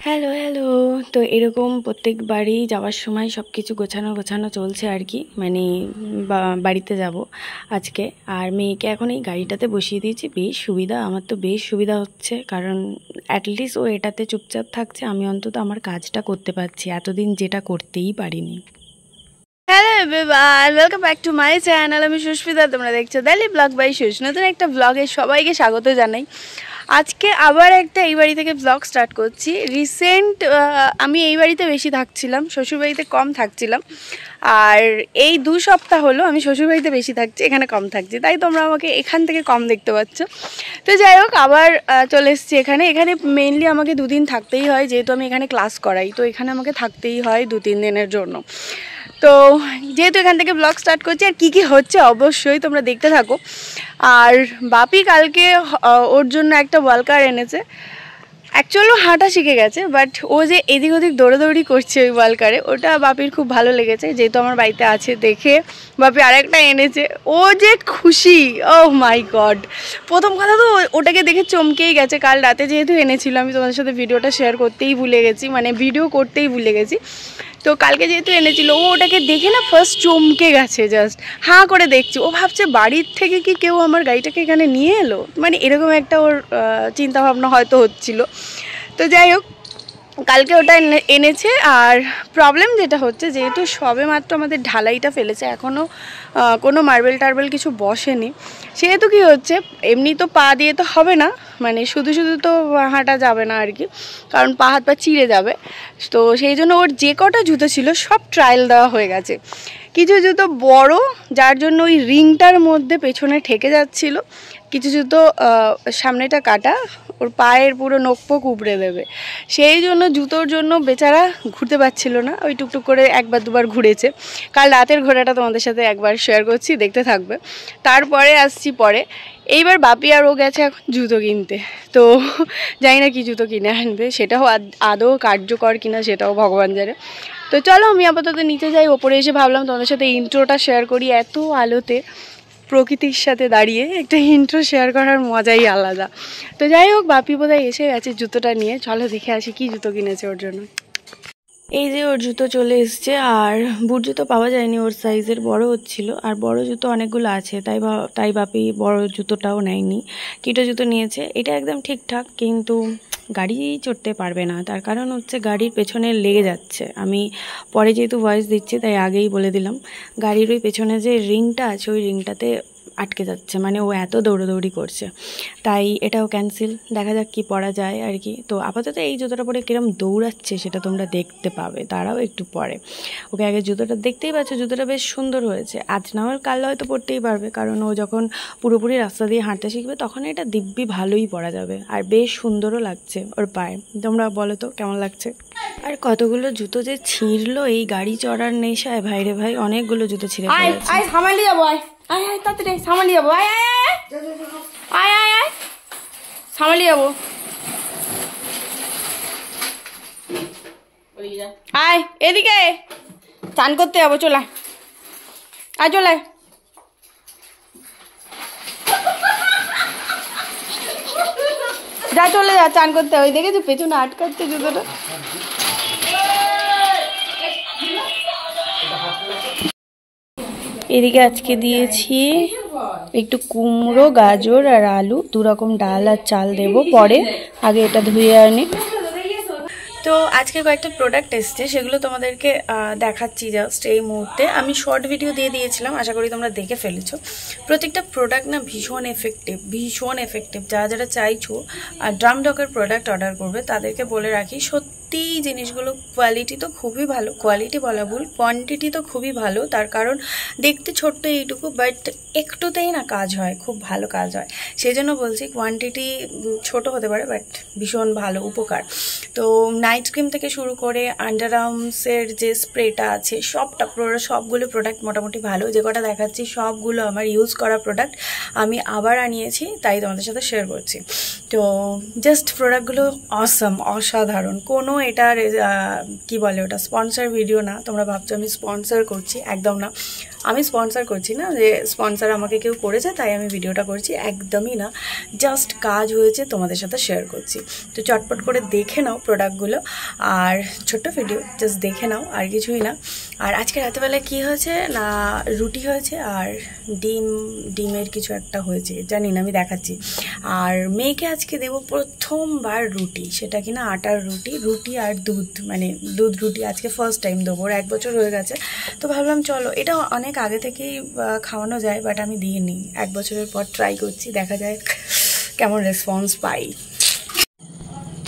Hello hello. তো এরকম প্রত্যেকবারই যাওয়ার সময় সব কিছু গোছানো গোছানো চলছে আর কি, মানে বাড়িতে যাব আজকে। আর মেয়েকে এখন এই গাড়িটাতে বসিয়ে দিয়েছি, বেশ সুবিধা, আমার তো বেশ সুবিধা হচ্ছে, কারণ অ্যাটলিস্ট ও এটাতে চুপচাপ থাকছে, আমি অন্তত আমার কাজটা করতে পারছি, এতদিন যেটা করতেই পারিনি। Hello everyone, welcome back to my channel. আমি সুস্মিতা, তোমরা দেখছো ডেইলি ব্লগ বাই সুস। নতুন একটা ব্লগে সবাইকে স্বাগত জানাই। আজকে আবার একটা এই বাড়ি থেকে ব্লগ স্টার্ট করছি। রিসেন্ট আমি এই বাড়িতে বেশি থাকছিলাম, শ্বশুরবাড়িতে কম থাকছিলাম। আর এই 2 সপ্তাহ হলো আমি শ্বশুরবাড়িতে বেশি থাকছি, এখানে কম থাকছি, তাই তোমরা আমাকে এখান থেকে কম দেখতে পাচ্ছ। তো যাই হোক, আবার চলে এসেছি এখানে। এখানে মেনলি আমাকে 2 দিন থাকতেই হয়, যেহেতু আমি এখানে ক্লাস করাই, তো এখানে আমাকে থাকতেই হয় 2-3 দিনের জন্য। তো যেহেতু এখান থেকে ব্লগ স্টার্ট করছি, আর কী হচ্ছে অবশ্যই তোমরা দেখতে থাকো। আর বাপি কালকে ওর জন্য একটা ওয়ালকার এনেছে। অ্যাকচুয়ালি হাঁটা শিখে গেছে, বাট ও যে এদিক ওদিক দৌড়াদৌড়ি করছে ওই ওয়ালকারে, ওটা বাপির খুব ভালো লেগেছে, যেহেতু আমার বাড়িতে আছে দেখে বাপি আরেকটা এনেছে। ও যে খুশি, ও মাই গড! প্রথম কথা তো ওটাকে দেখে চমকেই গেছে। কাল রাতে যেহেতু এনেছিল, আমি তোমাদের সাথে ভিডিওটা শেয়ার করতেই ভুলে গেছি, মানে ভিডিও করতেই ভুলে গেছি। তো কালকে যেহেতু এনেছিল, ও ওটাকে দেখে না ফার্স্ট চমকে গেছে, জাস্ট হাঁ করে দেখছি। ও ভাবছে বাড়ির থেকে কি কেউ আমার গাড়িটাকে এখানে নিয়ে এলো, মানে এরকম একটা ওর চিন্তাভাবনা হয়তো হচ্ছিল। তো যাই হোক, কালকে ওটা এনেছে। আর প্রবলেম যেটা হচ্ছে, যেহেতু সবে মাত্র আমাদের ঢালাইটা ফেলেছে, এখনও কোনো মার্বেল টার্বেল কিছু বসেনি, সেহেতু কি হচ্ছে, এমনি তো পা দিয়ে তো হবে না, মানে শুধু শুধু তো হাঁটা যাবে না আর কি, কারণ পা হাত পা চিড়ে যাবে। তো সেই জন্য ওর যে কটা জুতো ছিল সব ট্রায়াল দেওয়া হয়ে গেছে। কিছু জুতো বড়, যার জন্য ওই রিংটার মধ্যে পেছনে ঠেকে যাচ্ছিল। কিছু জুতো সামনেটা কাটা, ওর পায়ের পুরো নখ পোক উপড়ে দেবে, সেই জন্য জুতোর জন্য বেচারা ঘুরতে পারছিল না। ওই টুকটুক করে 1-2 বার ঘুরেছে। কাল রাতের ঘোরাটা তোমাদের সাথে একবার শেয়ার করছি, দেখতে থাকবে। তারপরে আসছি পরে। এইবার বাপি আর ও গেছে এখন জুতো কিনতে। তো জানি না কি জুতো কিনে আনবে, সেটাও আদৌ কার্যকর কিনা সেটাও ভগবান জানে। তো চলো আমি আপাতত নিচে যাই। ওপরে এসে ভাবলাম তোমাদের সাথে ইন্ট্রোটা শেয়ার করি, এত আলোতে প্রকৃতির সাথে দাঁড়িয়ে একটা ইন্ট্রো শেয়ার করার মজাই আলাদা। তো যাই হোক, বাপি বোধহয় এসে গেছে জুতোটা নিয়ে, চলো দেখে আসি কি জুতো কিনেছে ওর জন্য। এই যে ওর জুতো চলে এসছে, আর বুট জুতো পাওয়া যায়নি ওর সাইজের, বড় হচ্ছিল, আর বড় জুতো অনেকগুলো আছে, তাই বাপি বড় জুতোটাও নেয়নি, কিটো জুতো নিয়েছে। এটা একদম ঠিকঠাক, কিন্তু গাড়ি চড়তে পারবে না, তার কারণ হচ্ছে গাড়ির পেছনে লেগে যাচ্ছে। আমি পরে যেহেতু ভয়েস দিচ্ছি তাই আগেই বলে দিলাম, গাড়ির ওই পেছনে যে রিংটা আছে ওই রিংটাতে আটকে যাচ্ছে, মানে ও এত দৌড়াদৌড়ি করছে, তাই এটাও ক্যান্সেল। দেখা যাক কি পরা যায় আর কি। তো আপাতত এই জুতোটা পরে কিরম দৌড়াচ্ছে সেটা তোমরা দেখতে পাবে, তারাও একটু পরে। ওকে আগে জুতোটা দেখতেই পাচ্ছ, জুতোটা বেশ সুন্দর হয়েছে। আজ না হলে কাল হয়তো পরতেই পারবে, কারণ ও যখন পুরোপুরি রাস্তা দিয়ে হাঁটতে শিখবে তখন এটা দিব্যি ভালোই পরা যাবে, আর বেশ সুন্দরও লাগছে ওর পায়ে। তোমরা বলো তো কেমন লাগছে। আর কতগুলো জুতো যে ছিঁড়লো এই গাড়ি চড়ার নেশায়, ভাইরে ভাই, অনেকগুলো জুতো ছিঁড়ে ফেলেছে। আয় সামালি যাবো, আয় আয় আয় তাড়াতাড়ি সামালি যাবো, আয় আয় আয় আয় আয় আয় সামালি যাবো, আয় এদিকে চান করতে যাবো, চলে আয় চলে। যা চলে যা, চান করতে। ওই দেখেছো পেছনে আটকাচ্ছে জুতোটা। এদিকে আজকে দিয়েছি একটু কুমড়ো, গাজর আর আলু, 2 রকম ডাল আর চাল দেবো পরে, আগে এটা ধুয়ে আনি। তো আজকে কয়েকটা প্রোডাক্ট এসছে, সেগুলো তোমাদেরকে দেখাচ্ছি জাস্ট এই মুহূর্তে। আমি শর্ট ভিডিও দিয়ে দিয়েছিলাম, আশা করি তোমরা দেখে ফেলেছো। প্রত্যেকটা প্রোডাক্ট না ভীষণ এফেক্টিভ, ভীষণ এফেক্টিভ। যারা যারা চাইছো ড্রাম ডকের প্রোডাক্ট অর্ডার করবে তাদেরকে বলে রাখি, সত্যি জিনিসগুলো কোয়ালিটি তো খুবই ভালো, কোয়ালিটি বলা ভুল, কোয়ান্টিটি তো খুবই ভালো। তার কারণ দেখতে ছোট্ট এইটুকু, বাট একটুতেই না কাজ হয়, খুব ভালো কাজ হয়। সেই জন্য বলছি, কোয়ান্টিটি ছোট হতে পারে বাট ভীষণ ভালো উপকার। তো নাইট ক্রিম থেকে শুরু করে আন্ডার আর্মসের যে স্প্রেটা আছে, সবগুলো প্রোডাক্ট মোটামুটি ভালো। যে কটা দেখাচ্ছি সবগুলো আমার ইউজ করা প্রোডাক্ট, আমি আবার আনিয়েছি, তাই তোমাদের সাথে শেয়ার করছি। তো জাস্ট প্রোডাক্টগুলো অসম, অসাধারণ। কোনো এটার কি বলে ওটা, স্পন্সর ভিডিও না। তোমরা ভাবছো আমি স্পন্সর করছি, একদম না। আমি স্পন্সর করছি না যে স্পন্সর আমাকে কেউ করেছে তাই আমি ভিডিওটা করছি, একদমই না। জাস্ট কাজ হয়েছে তোমাদের সাথে শেয়ার করছি। তো চটপট করে দেখে নাও প্রোডাক্টগুলো। আর ছোট্ট ভিডিও, জাস্ট দেখে নাও, আর কিছুই না। আর আজকে রাতেরবেলা কি হয়েছে না, রুটি হয়েছে আর ডিমের কিছু একটা হয়েছে, জানি না, আমি দেখাচ্ছি। আর মেয়েকে আজকে দেবো প্রথমবার রুটি, সেটা কিনা আটার রুটি আর দুধ, মানে দুধ রুটি আজকে ফার্স্ট টাইম দেবো। ওর 1 বছর হয়ে গেছে, তো ভাবলাম চলো, এটা অনেক আগে থেকেই খাওয়ানো যায়, বাট আমি দিইনি। 1 বছরের পর ট্রাই করছি, দেখা যায় কেমন রেসপন্স পাই।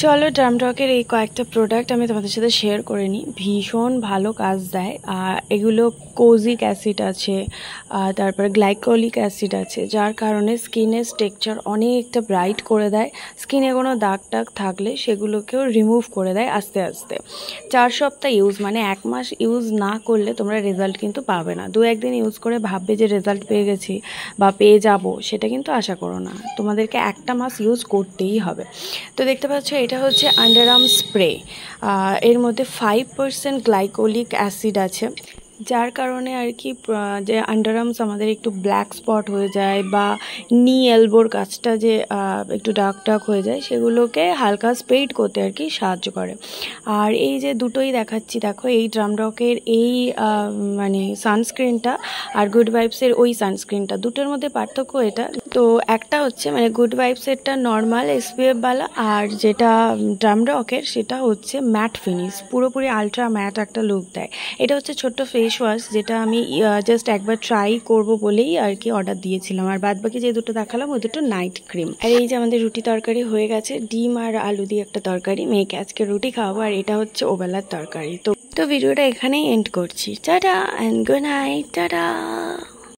চলো, ড্রামডকের এই কয়েকটা প্রোডাক্ট আমি তোমাদের সাথে শেয়ার করে নিই। ভীষণ ভালো কাজ দেয়। আর এগুলো কোজিক অ্যাসিড আছে, তারপরে গ্লাইকোলিক অ্যাসিড আছে, যার কারণে স্কিনের টেক্সচার অনেকটা ব্রাইট করে দেয়। স্কিনে কোনো দাগ টাগ থাকলে সেগুলোকেও রিমুভ করে দেয় আস্তে আস্তে। 4 সপ্তাহ ইউজ, মানে 1 মাস ইউজ না করলে তোমরা রেজাল্ট কিন্তু পাবে না। 2-1 দিন ইউজ করে ভাববে যে রেজাল্ট পেয়ে গেছি বা পেয়ে যাব, সেটা কিন্তু আশা করো না। তোমাদেরকে 1টা মাস ইউজ করতেই হবে। তো দেখতে পাচ্ছ, এটা হচ্ছে আন্ডারআর্ম স্প্রে। এর মধ্যে 5% গ্লাইকোলিক অ্যাসিড আছে, যার কারণে আর কি যে আন্ডারআর্মস আমাদের একটু ব্ল্যাক স্পট হয়ে যায় বা নি এলবোর কাছটা যে একটু ডার্ক ডার্ক হয়ে যায়, সেগুলোকে হালকা স্প্রেড করতে আর কি সাহায্য করে। আর এই যে দুটোই দেখাচ্ছি, দেখো, এই ড্রামডকের এই মানে সানস্ক্রিনটা আর গুড ভাইবসের ওই সানস্ক্রিনটা, দুটোর মধ্যে পার্থক্য এটা। তো একটা হচ্ছে মানে গুড ভাইবসেরটা নর্মাল এসপিএফ বালা, আর যেটা ড্রামডকের সেটা হচ্ছে ম্যাট ফিনিশ, পুরোপুরি আলট্রা ম্যাট একটা লুক দেয়। এটা হচ্ছে ছোট্ট ফেস ওয়াশ, যেটা আমি জাস্ট একবার ট্রাই করব বলেই আর কি অর্ডার দিয়েছিলাম। আর বাদ বাকি যে দুটো দেখালাম ওই দুটো নাইট ক্রিম। আর এই যে আমাদের রুটি তরকারি হয়ে গেছে, ডিম আর আলু দিয়ে একটা তরকারি। মেয়েকে আজকে রুটি খাওয়াবো, আর এটা হচ্ছে ওবেলার তরকারি। তো ভিডিওটা এখানেই এন্ড করছি। Tata and good night. Tata.